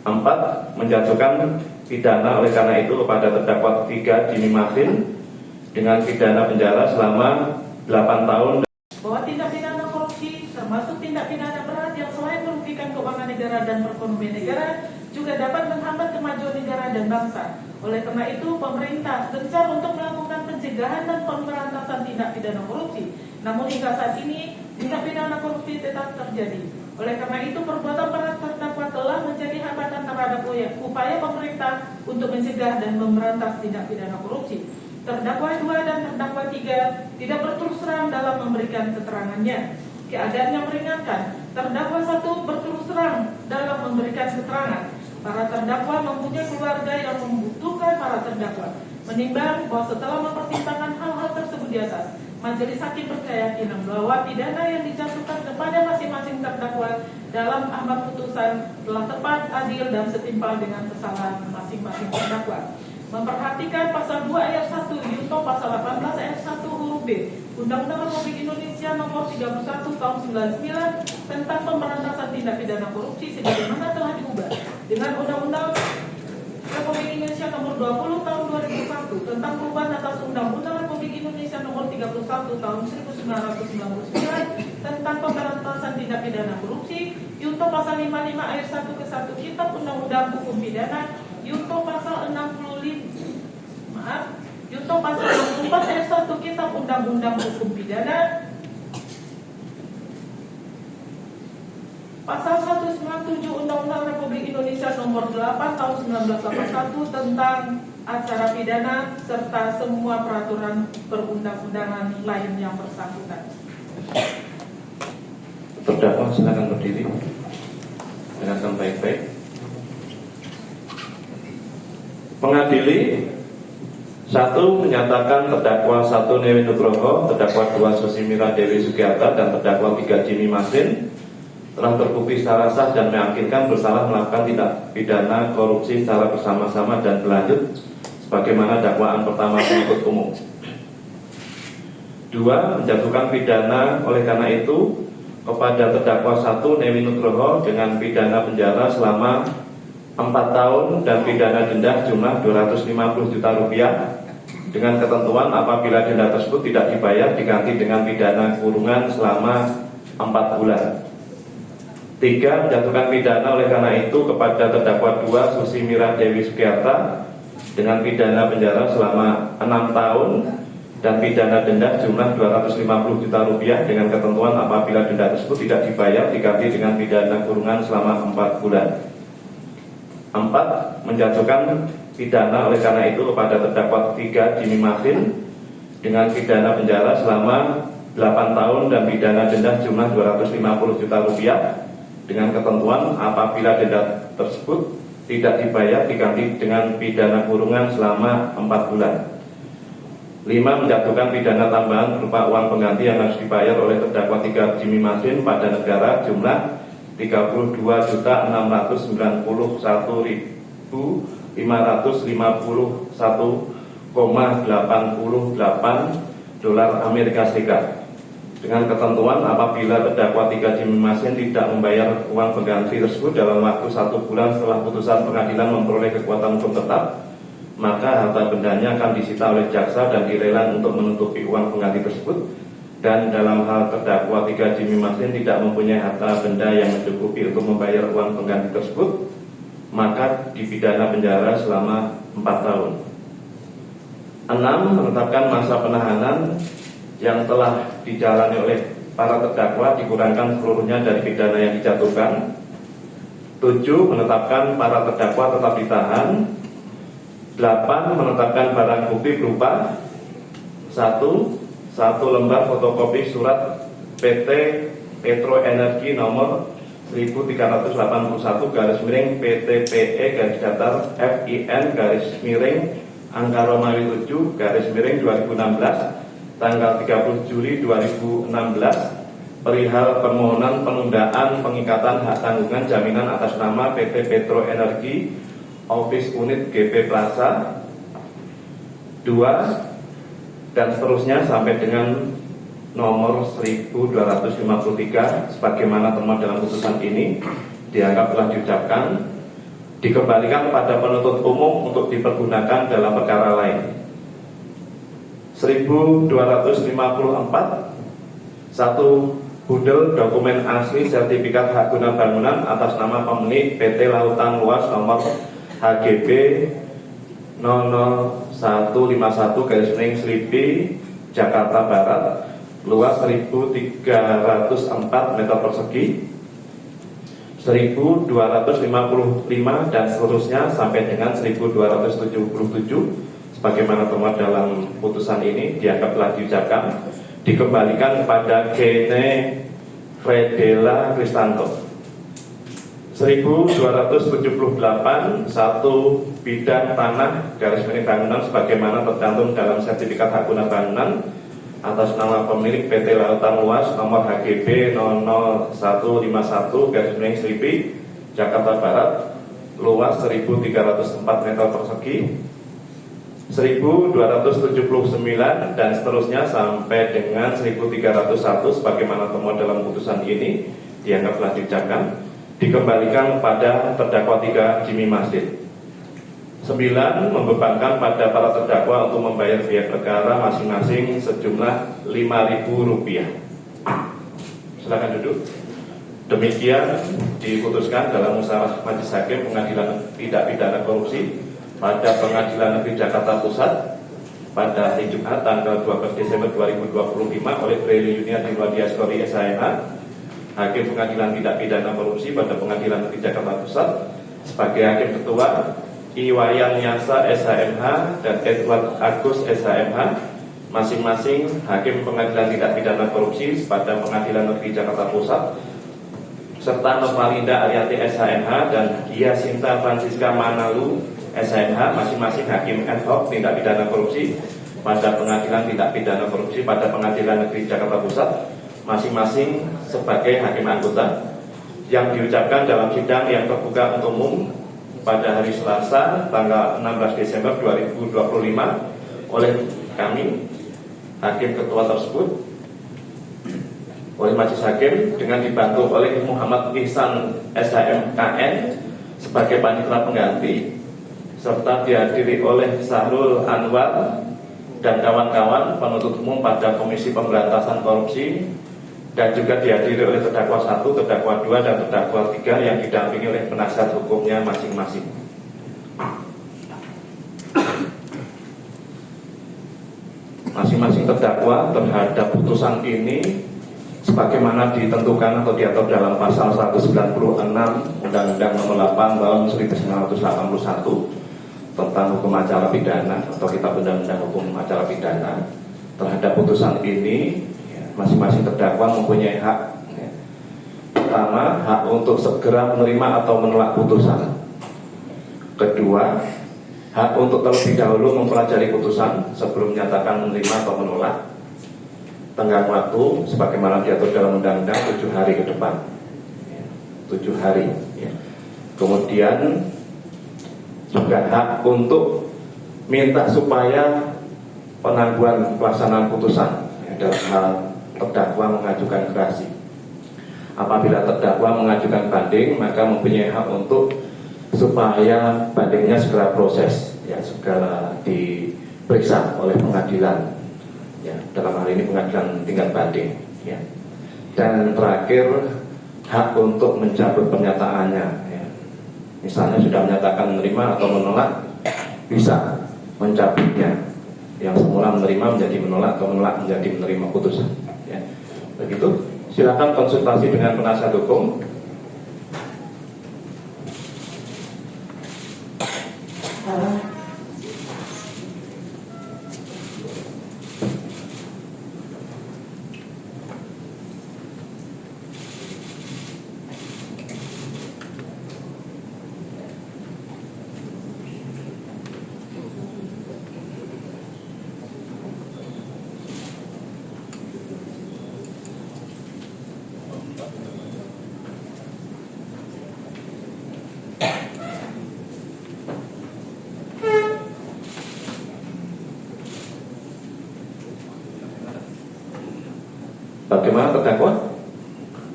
4. Menjatuhkan pidana oleh karena itu kepada terdakwa 3 Jimmy Martin dengan pidana penjara selama 8 tahun. Bahwa tindak pidana korupsi termasuk tindak pidana berat yang selain merugikan keuangan negara dan perekonomian negara juga dapat menghambat kemajuan negara dan bangsa. Oleh karena itu, pemerintah gencar untuk melakukan pencegahan dan pemberantasan tindak pidana korupsi. Namun hingga saat ini, tindak pidana korupsi tetap terjadi. Oleh karena itu, perbuatan para terdakwa telah menjadi hambatan terhadap upaya pemerintah untuk mencegah dan memberantas tindak pidana korupsi. Terdakwa 2 dan terdakwa 3 tidak berterus terang dalam memberikan keterangannya. Keadaan yang meringankan, terdakwa 1 berterus terang dalam memberikan keterangan. Para terdakwa mempunyai keluarga yang membutuhkan para terdakwa. Menimbang bahwa setelah mempertimbangkan hal-hal tersebut di atas, majelis hakim berkeyakinan bahwa pidana yang dijatuhkan kepada masing-masing terdakwa dalam amar putusan telah tepat, adil, dan setimpal dengan kesalahan masing-masing terdakwa. Memperhatikan pasal 2 ayat 1 junto pasal 18 ayat 1 huruf B Undang-Undang Republik Indonesia nomor 31 tahun 99 tentang pemberantasan tindak pidana korupsi sebagaimana telah diubah dengan Undang-Undang Republik Indonesia nomor 20 tahun 2001 tentang perubahan atas Undang-Undang Republik Indonesia nomor 31 tahun 1999 tentang pemberantasan tindak pidana korupsi, junto pasal 55 ayat 1 ke 1 Kitab Undang-Undang Hukum Pidana, junto pasal 64 ayat 1 Kitab Undang-Undang Hukum Pidana, pasal 197 Undang-Undang Republik Indonesia nomor 8 tahun 1981 tentang acara pidana serta semua peraturan perundang-undangan lain yang bersangkutan. Terdakwa silakan berdiri. Dengarkan baik-baik. Mengadili 1. Menyatakan terdakwa 1 Newi Nugroho, terdakwa 2 Susimira Dewi Sugiyarta, dan terdakwa 3 Jimmy Martin telah terbukti secara sah dan meyakinkan bersalah melakukan tindak pidana korupsi secara bersama-sama dan berlanjut sebagaimana dakwaan pertama penuntut umum. 2. Menjatuhkan pidana oleh karena itu kepada terdakwa 1 Newi Nugroho dengan pidana penjara selama 4 tahun dan pidana denda jumlah 250 juta rupiah dengan ketentuan apabila denda tersebut tidak dibayar diganti dengan pidana kurungan selama 4 bulan. 3. Menjatuhkan pidana oleh karena itu kepada terdakwa 2 Susimira Dewi Sugiyarta dengan pidana penjara selama 6 tahun dan pidana denda jumlah 250 juta rupiah dengan ketentuan apabila denda tersebut tidak dibayar diganti dengan pidana kurungan selama 4 bulan. 4. Menjatuhkan pidana oleh karena itu kepada terdakwa 3 Jimmy Martin dengan pidana penjara selama 8 tahun dan pidana denda jumlah 250 juta rupiah dengan ketentuan apabila denda tersebut tidak dibayar diganti dengan pidana kurungan selama 4 bulan. 5. Menjatuhkan pidana tambahan berupa uang pengganti yang harus dibayar oleh terdakwa 3 Jimmy Martin pada negara jumlah 32.691.551,88 dolar Amerika Serikat dengan ketentuan apabila terdakwa 3 Jimmy Martin tidak membayar uang pengganti tersebut dalam waktu 1 bulan setelah putusan pengadilan memperoleh kekuatan hukum tetap, maka harta bendanya akan disita oleh jaksa dan dilelang untuk menutupi uang pengganti tersebut. Dan dalam hal terdakwa 3 Jimmy Martin tidak mempunyai harta benda yang mencukupi untuk membayar uang pengganti tersebut, maka dipidana penjara selama 4 tahun. 6. Menetapkan masa penahanan yang telah dijalani oleh para terdakwa dikurangkan seluruhnya dari pidana yang dijatuhkan. 7. Menetapkan para terdakwa tetap ditahan. 8. Menetapkan barang bukti berupa 1 lembar fotokopi surat PT Petro Energi nomor 1381-PTPE-FIN-Angka Romawi 7-2016 tanggal 30 Juli 2016 perihal permohonan penundaan pengikatan hak tanggungan jaminan atas nama PT Petro Energi Office Unit GP Plaza 2 dan seterusnya sampai dengan nomor 1253 sebagaimana termuat dalam putusan ini dianggap telah diucapkan. dikembalikan kepada penuntut umum untuk dipergunakan dalam perkara lain. 1254, satu bundel dokumen asli sertifikat hak guna bangunan atas nama pemilik PT Lautan Luas nomor HGB 00151 Jakarta Barat, luas 1.304 meter persegi, 1.255 dan seterusnya sampai dengan 1.277 sebagaimana termuat dalam putusan ini dianggap telah diucapkan, dikembalikan kepada Gene Fredela Kristanto. 1278, satu bidang tanah garis miring bangunan sebagaimana tercantum dalam sertifikat hak guna bangunan atas nama pemilik PT Lautan Luas nomor HGB 00151 garis miring Selipi Jakarta Barat, luas 1.304 meter persegi, 1.279 dan seterusnya sampai dengan 1.301 sebagaimana termuat dalam putusan ini dianggap telah diucapkan, dikembalikan kepada terdakwa 3 Jimmy Masjid. 9. Membebankan pada para terdakwa untuk membayar biaya perkara masing-masing sejumlah Rp5.000. Silakan duduk. Demikian diputuskan dalam musyawarah majelis hakim pengadilan tindak pidana korupsi pada Pengadilan Negeri Jakarta Pusat pada hari Jumat tanggal 12 Desember 2025 oleh Breli Yuniar Dinwadi Askori SHMH, Hakim Pengadilan Tindak Pidana Korupsi pada Pengadilan Negeri Jakarta Pusat, sebagai Hakim Ketua Iwayan Nyasa SHMH dan Edward Agus SHMH, masing-masing Hakim Pengadilan Tindak Pidana Korupsi pada Pengadilan Negeri Jakarta Pusat, serta Nurmalinda Arianti SHMH dan Gia Sinta Francisca Manalu SHMH, masing-masing Hakim ad hoc Tindak Pidana Korupsi pada Pengadilan Tindak Pidana Korupsi pada Pengadilan Negeri Jakarta Pusat, masing-masing sebagai hakim anggota, yang diucapkan dalam sidang yang terbuka untuk umum pada hari Selasa tanggal 16 Desember 2025 oleh kami, hakim ketua tersebut, oleh majelis hakim dengan dibantu oleh Muhammad Ihsan SHMKN sebagai panitia pengganti, serta dihadiri oleh Sahrul Anwar dan kawan-kawan penuntut umum pada Komisi Pemberantasan Korupsi, dan juga dihadiri oleh terdakwa 1, terdakwa 2, dan terdakwa 3 yang didampingi oleh penasihat hukumnya masing-masing. Masing-masing terdakwa terhadap putusan ini sebagaimana ditentukan atau diatur dalam pasal 196 Undang-Undang Nomor 8 Tahun 1981 tentang hukum acara pidana atau Kitab Undang-Undang Hukum Acara Pidana. Terhadap putusan ini masing-masing terdakwa mempunyai hak. Pertama, hak untuk segera menerima atau menolak putusan. Kedua, hak untuk terlebih dahulu mempelajari putusan sebelum menyatakan menerima atau menolak. Tenggang waktu sebagaimana diatur dalam undang-undang 7 hari ke depan. 7 hari. Kemudian juga hak untuk minta supaya penangguhan pelaksanaan putusan dalam hal terdakwa mengajukan gerasi. Apabila terdakwa mengajukan banding, maka mempunyai hak untuk supaya bandingnya segera proses, segera diperiksa oleh pengadilan, dalam hal ini pengadilan tingkat banding. Dan terakhir, hak untuk mencabut pernyataannya. Misalnya sudah menyatakan menerima atau menolak, bisa mencabutnya. Yang semula menerima menjadi menolak, atau menolak menjadi menerima putusan. Begitu. Silakan konsultasi dengan penasihat hukum. Bagaimana terdakwa?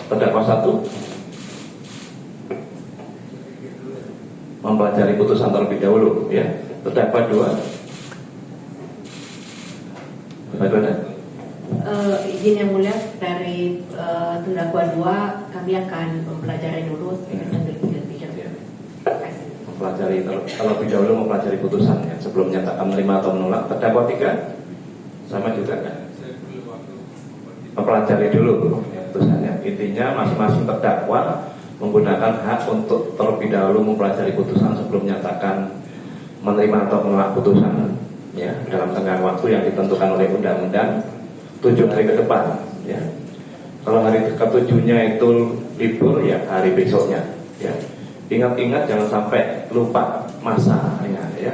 Terdakwa 1. mempelajari putusan terlebih dahulu, ya. Terdakwa 2. Bagaimana? Izin yang mulia, dari terdakwa 2 kami akan mempelajari dulu Mempelajari terlebih dahulu, mempelajari putusan ya, sebelum menyatakan menerima atau menolak. Terdakwa 3 sama juga kan? Mempelajari dulu ya, putusannya. Intinya masing-masing terdakwa menggunakan hak untuk terlebih dahulu mempelajari putusan sebelum menyatakan menerima atau menolak putusan ya, dalam tenggang waktu yang ditentukan oleh undang-undang 7 hari ke depan ya. Kalau hari ke-7-nya itu libur ya, hari besoknya ya. Ingat-ingat jangan sampai lupa masanya ya.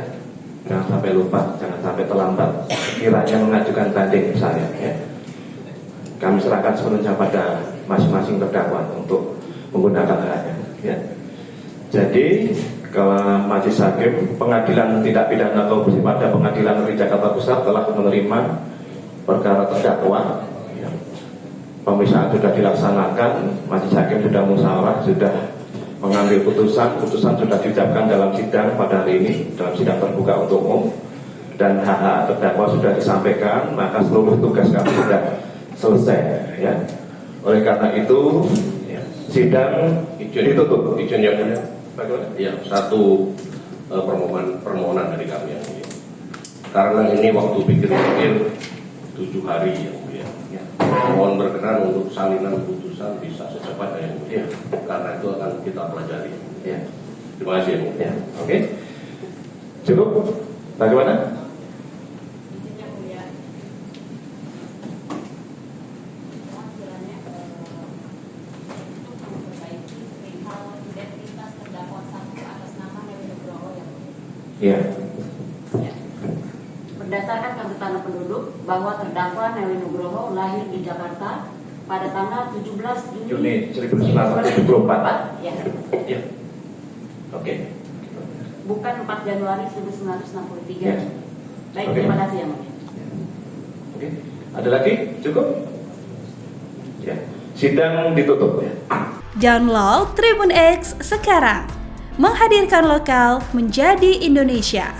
Jangan sampai lupa, jangan sampai terlambat. Kiranya mengajukan banding misalnya ya. Kami serahkan sepenuhnya pada masing-masing terdakwa untuk menggunakan haknya ya. Jadi kalau Majelis Hakim Pengadilan Tindak Pidana Korupsi pada Pengadilan Negeri Jakarta Pusat telah menerima perkara terdakwa ya. Pemeriksaan sudah dilaksanakan, Majelis Hakim sudah musyawarah, sudah mengambil putusan sudah diucapkan dalam sidang pada hari ini, dalam sidang terbuka untuk umum, dan hak terdakwa sudah disampaikan, maka seluruh tugas kami sudah selesai ya. Oleh karena itu ya, sidang ditutup. Izin yang mulia. Bagaimana? Ya, satu permohonan dari kami yang mulia. Karena ini waktu pikir-pikir 7 hari yang mulia. Ya. Mohon berkenan untuk salinan putusan bisa secepatnya yang mulia. Karena itu akan kita pelajari. Ya. Terima kasih yang mulia. Ya. Oke. Cukup? Bagaimana? Ya. Berdasarkan kartu tanda penduduk bahwa terdakwa Newi Nugroho lahir di Jakarta pada tanggal 17 Juni 1974. Ya. Ya. Oke. Bukan 4 Januari 1963. Ya. Baik, Oke. terima kasih yang mulia. Oke. Ada lagi? Cukup? Ya. Sidang ditutup ya. Download Tribun X sekarang. Menghadirkan lokal menjadi Indonesia.